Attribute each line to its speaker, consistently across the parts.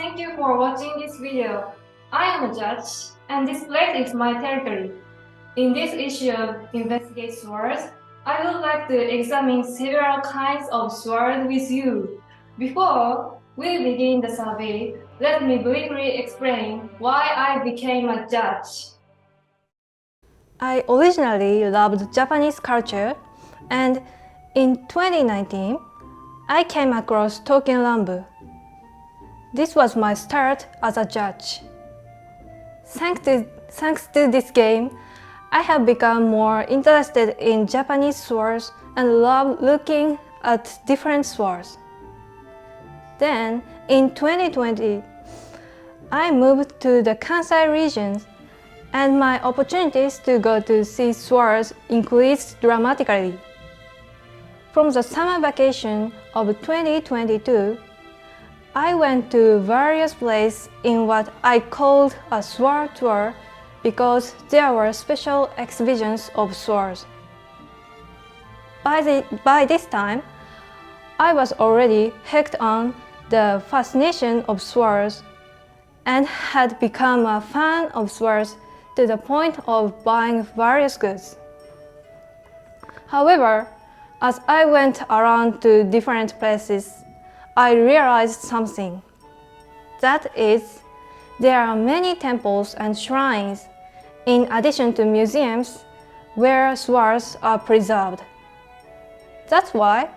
Speaker 1: thank you for watching this video. I am a judge, and this place is my territory. In this issue of Investigate Swords, I would like to examine several kinds of swords with you. Before we begin the survey, let me briefly explain why I became a judge.
Speaker 2: I originally loved Japanese culture, and in 2019, I came across Tolkien Rambu. This was my start as a judge. Thanks to this game, I have become more interested in Japanese swords and love looking at different swords. Then, in 2020, I moved to the Kansai region, and my opportunities to go to see swords increased dramatically. From the summer vacation of 2022, I went to various places in what I called a sword tour because there were special exhibitions of swords. By this time, I was already hooked on the fascination of swords and had become a fan of swords to the point of buying various goods. However, as I went around to different places, I realized something. That is, there are many temples and shrines, in addition to museums, where swords are preserved. That's why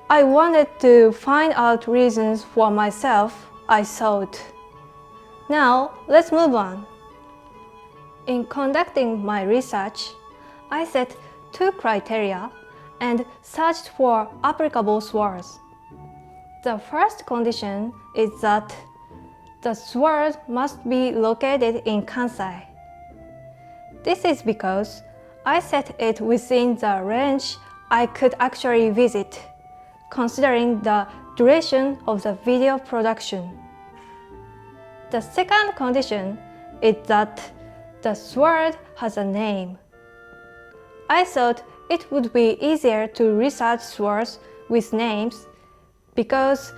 Speaker 2: I wanted to find out reasons for myself, I thought. Now, let's move on. In conducting my research, I set 2 criteria and searched for applicable swords. The first condition is that the sword must be located in Kansai. This is because I set it within the range I could actually visit, considering the duration of the video production. The second condition is that the sword has a name. I thought it would be easier to research swords with names because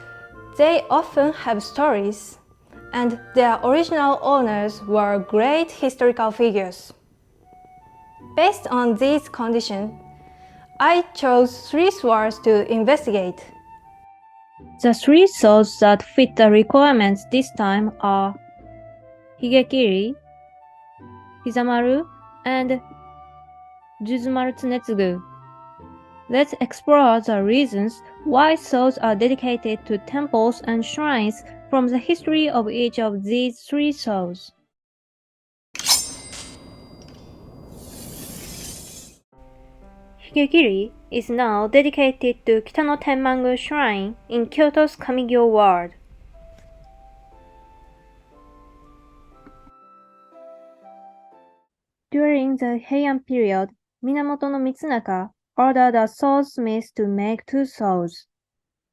Speaker 2: they often have stories, and their original owners were great historical figures. Based on these conditions, I chose 3 swords to investigate. The 3 swords that fit the requirements this time are Higekiri, Hizamaru, and Juzumaru Tsunetsugu. Let's explore the reasons why swords are dedicated to temples and shrines from the history of each of these 3 swords. Higekiri is now dedicated to Kitano Tenmangu Shrine in Kyoto's Kamigyo Ward. During the Heian period, Minamoto no Mitsunaka ordered a swordsmith to make 2 swords.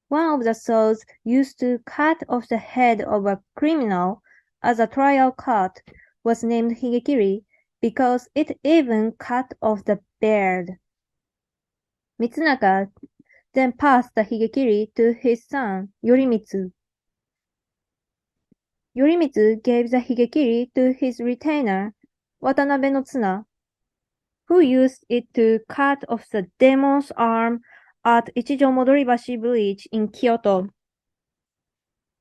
Speaker 2: One of the swords used to cut off the head of a criminal as a trial cut was named Higekiri because it even cut off the beard. Mitsunaka then passed the Higekiri to his son, Yorimitsu. Yorimitsu gave the Higekiri to his retainer, Watanabe no Tsuna, who used it to cut off the demon's arm at Ichijo-Modoribashi Bridge in Kyoto.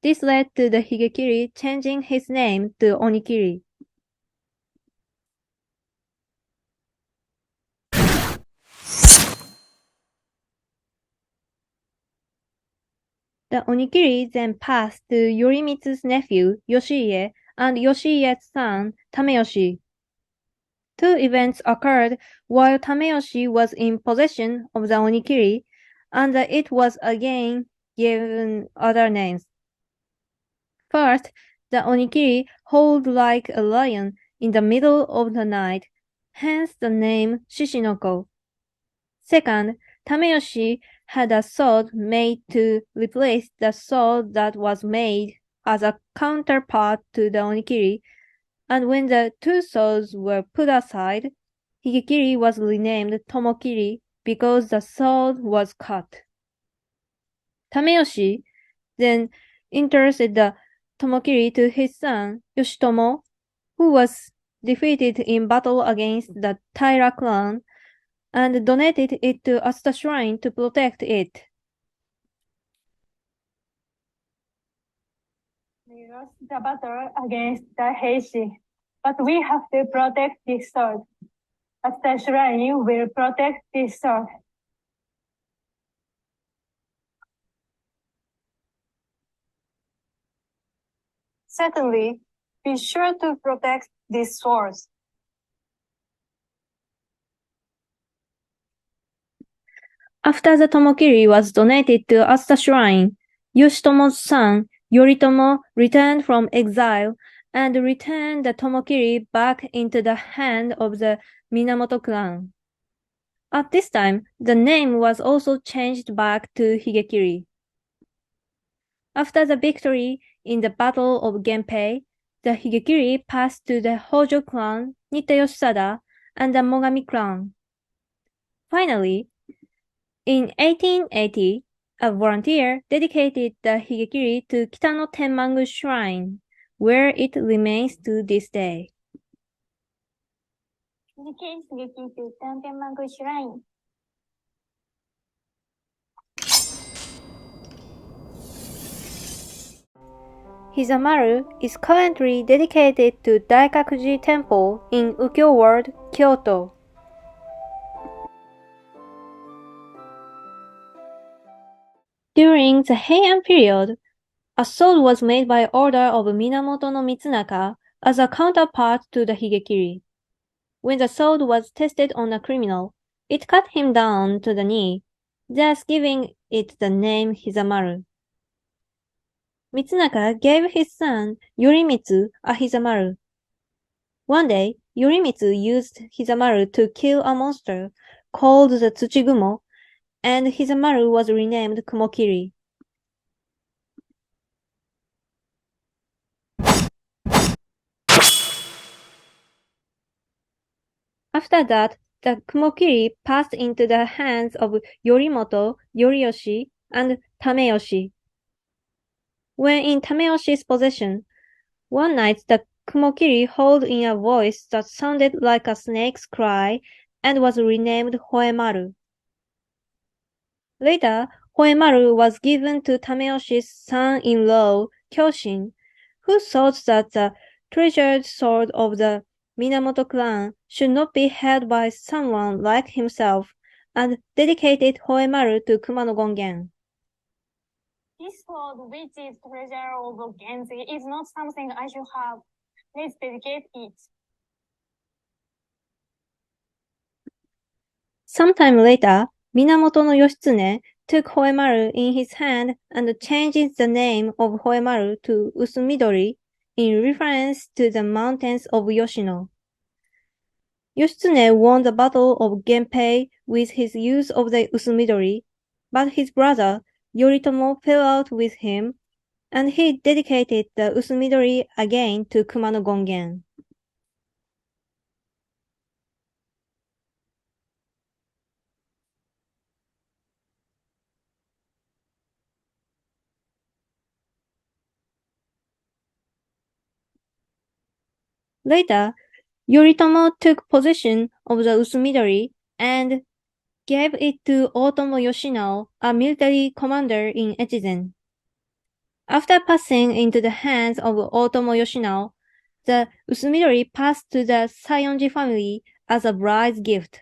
Speaker 2: This led to the Higekiri changing his name to Onikiri. The Onikiri then passed to Yorimitsu's nephew, Yoshiie, and Yoshiie's son, Tameyoshi. 2 events occurred while Tameyoshi was in possession of the Onikiri, and it was again given other names. First, the Onikiri howled like a lion in the middle of the night, hence the name Shishinoko. Second, Tameyoshi had a sword made to replace the sword that was made as a counterpart to the Onikiri, and when the 2 swords were put aside, Higekiri was renamed Tomokiri because the sword was cut. Tameyoshi then interested the Tomokiri to his son, Yoshitomo, who was defeated in battle against the Taira clan, and donated it to Asuta Shrine to protect it.
Speaker 1: We lost the battle against the Heishi, but we have to protect this sword. Asuta Shrine will protect this sword. Certainly, be sure to protect these swords.
Speaker 2: After the Tomokiri was donated to Asuta Shrine, Yoshitomo's son, Yoritomo, returned from exile and returned the Tomokiri back into the hand of the Minamoto clan. At this time, the name was also changed back to Higekiri. After the victory in the Battle of Genpei, the Higekiri passed to the Hojo clan, Nitta Yoshisada, and the Mogami clan. Finally, in 1880, a volunteer dedicated the Higekiri to Kitano Tenmangu Shrine, where it remains to this day.
Speaker 1: Dedicate Higekiri to Kitano Tenmangu Shrine.
Speaker 2: Hizamaru is currently dedicated to Daikakuji Temple in Ukyo Ward, Kyoto. During the Heian period, a sword was made by order of Minamoto no Mitsunaka as a counterpart to the Higekiri. When the sword was tested on a criminal, it cut him down to the knee, thus giving it the name Hizamaru. Mitsunaka gave his son Yorimitsu a Hizamaru. One day, Yorimitsu used Hizamaru to kill a monster called the Tsuchigumo, and Hizamaru was renamed Kumokiri. After that, the Kumokiri passed into the hands of Yorimoto, Yoriyoshi, and Tameyoshi. When in Tameyoshi's possession, one night the Kumokiri howled in a voice that sounded like a snake's cry and was renamed Hoemaru. Later, Hoemaru was given to Tameyoshi's son-in-law, Kyoshin, who thought that the treasured sword of the Minamoto clan should not be held by someone like himself, and dedicated Hoemaru to Kumano Gongen.
Speaker 1: This sword, which is treasure of Genji, is not something I should have. Let's dedicate it.
Speaker 2: Sometime later, Minamoto no Yoshitsune took Hoemaru in his hand and changed the name of Hoemaru to Usumidori in reference to the mountains of Yoshino. Yoshitsune won the Battle of Genpei with his use of the Usumidori, but his brother Yoritomo fell out with him, and he dedicated the Usumidori again to Kumano Gongen. Later, Yoritomo took possession of the Usumidori and gave it to Otomo Yoshinao, a military commander in Echizen. After passing into the hands of Otomo Yoshinao, the Usumidori passed to the Sayonji family as a bride's gift.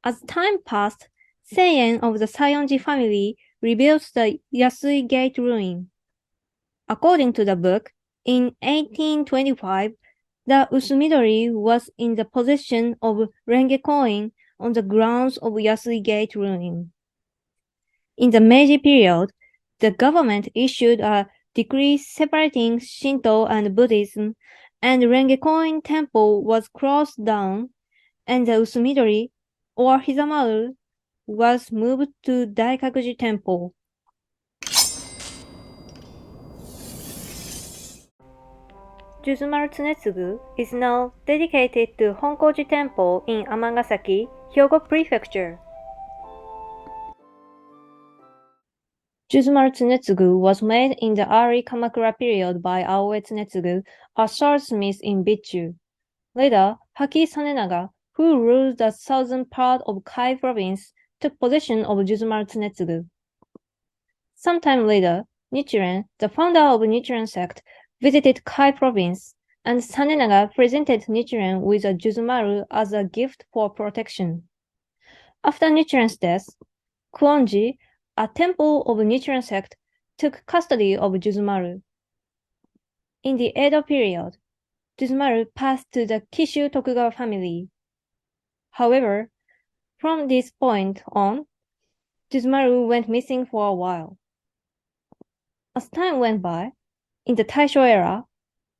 Speaker 2: As time passed, Seien of the Sayonji family rebuilt the Yasui Gate ruin. According to the book, in 1825, the Usumidori was in the possession of Rengekoin on the grounds of Yasui Gate ruin. In the Meiji period, the government issued a decree separating Shinto and Buddhism, and Rengekoin Temple was closed down, and the Usumidori, or Hizamaru, was moved to Daikakuji Temple. Juzumaru Tsunetsugu is now dedicated to Honkoji Temple in Amagasaki, Hyogo Prefecture. Juzumaru Tsunetsugu was made in the early Kamakura period by Aoe Tsunetsugu, a swordsmith in Bichu. Later, Haki Sanenaga, who ruled the southern part of Kai province, took possession of Juzumaru Tsunetsugu. Sometime later, Nichiren, the founder of Nichiren sect, visited Kai province, and Sanenaga presented Nichiren with a Juzumaru as a gift for protection. After Nichiren's death, Kuonji, a temple of Nichiren sect, took custody of Juzumaru. In the Edo period, Juzumaru passed to the Kishu Tokugawa family. However, from this point on, Juzumaru went missing for a while. As time went by, in the Taisho era,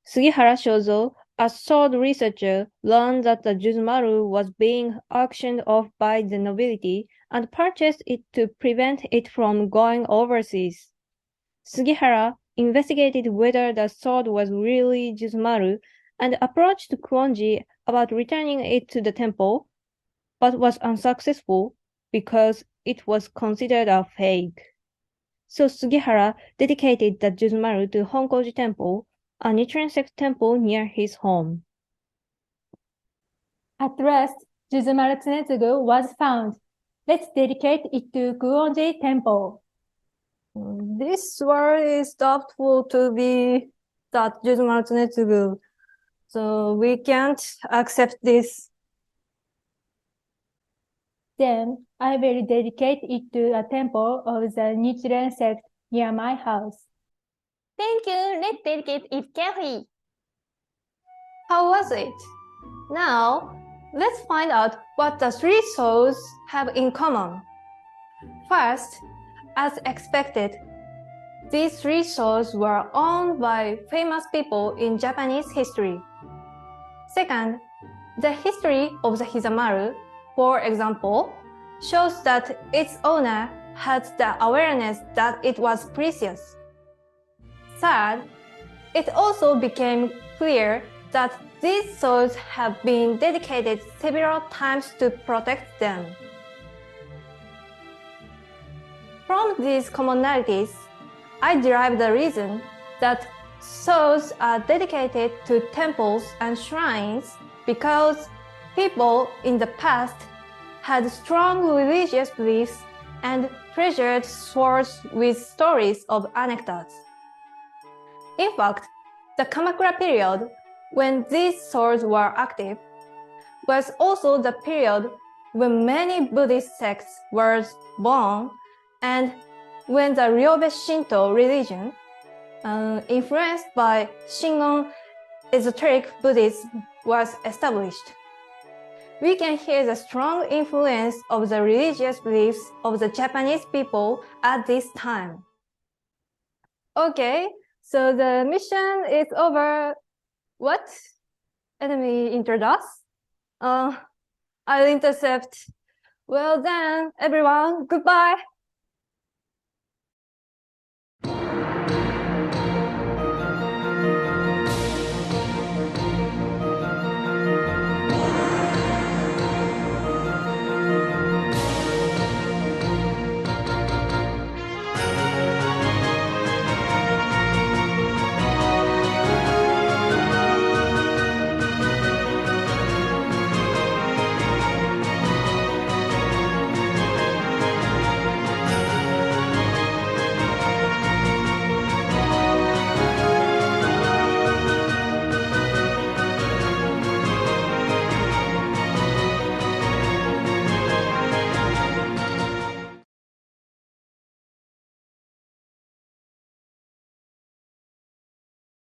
Speaker 2: Sugihara Shozo, a sword researcher, learned that the Juzumaru was being auctioned off by the nobility and purchased it to prevent it from going overseas. Sugihara investigated whether the sword was really Juzumaru and approached Kuonji about returning it to the temple, but was unsuccessful because it was considered a fake. So Sugihara dedicated the Juzumaru to Honkoji Temple, a Nichiren sect temple near his home.
Speaker 3: At last, Juzumaru Tsunetsugu was found. Let's dedicate it to Kuonji Temple.
Speaker 2: This sword is doubtful to be that Juzumaru Tsunetsugu, so we can't accept this.
Speaker 3: Then I will dedicate it to a temple of the Nichiren sect near my house.
Speaker 4: Thank you. Let's dedicate it carefully.
Speaker 2: How was it? Now, let's find out what the three souls have in common. First, as expected, these three souls were owned by famous people in Japanese history. Second, the history of the Hizamaru, for example, shows that its owner had the awareness that it was precious. Third, it also became clear that these souls have been dedicated several times to protect them. From these commonalities, I derive the reason that souls are dedicated to temples and shrines because people in the past had strong religious beliefs and treasured swords with stories of anecdotes. In fact, the Kamakura period, when these swords were active, was also the period when many Buddhist sects were born and when the Ryobe Shinto religion, influenced by Shingon esoteric Buddhism, was established. We can hear the strong influence of the religious beliefs of the Japanese people at this time. Okay, so the mission is over. What? Enemy introduce? I'll intercept. Well then, everyone, goodbye.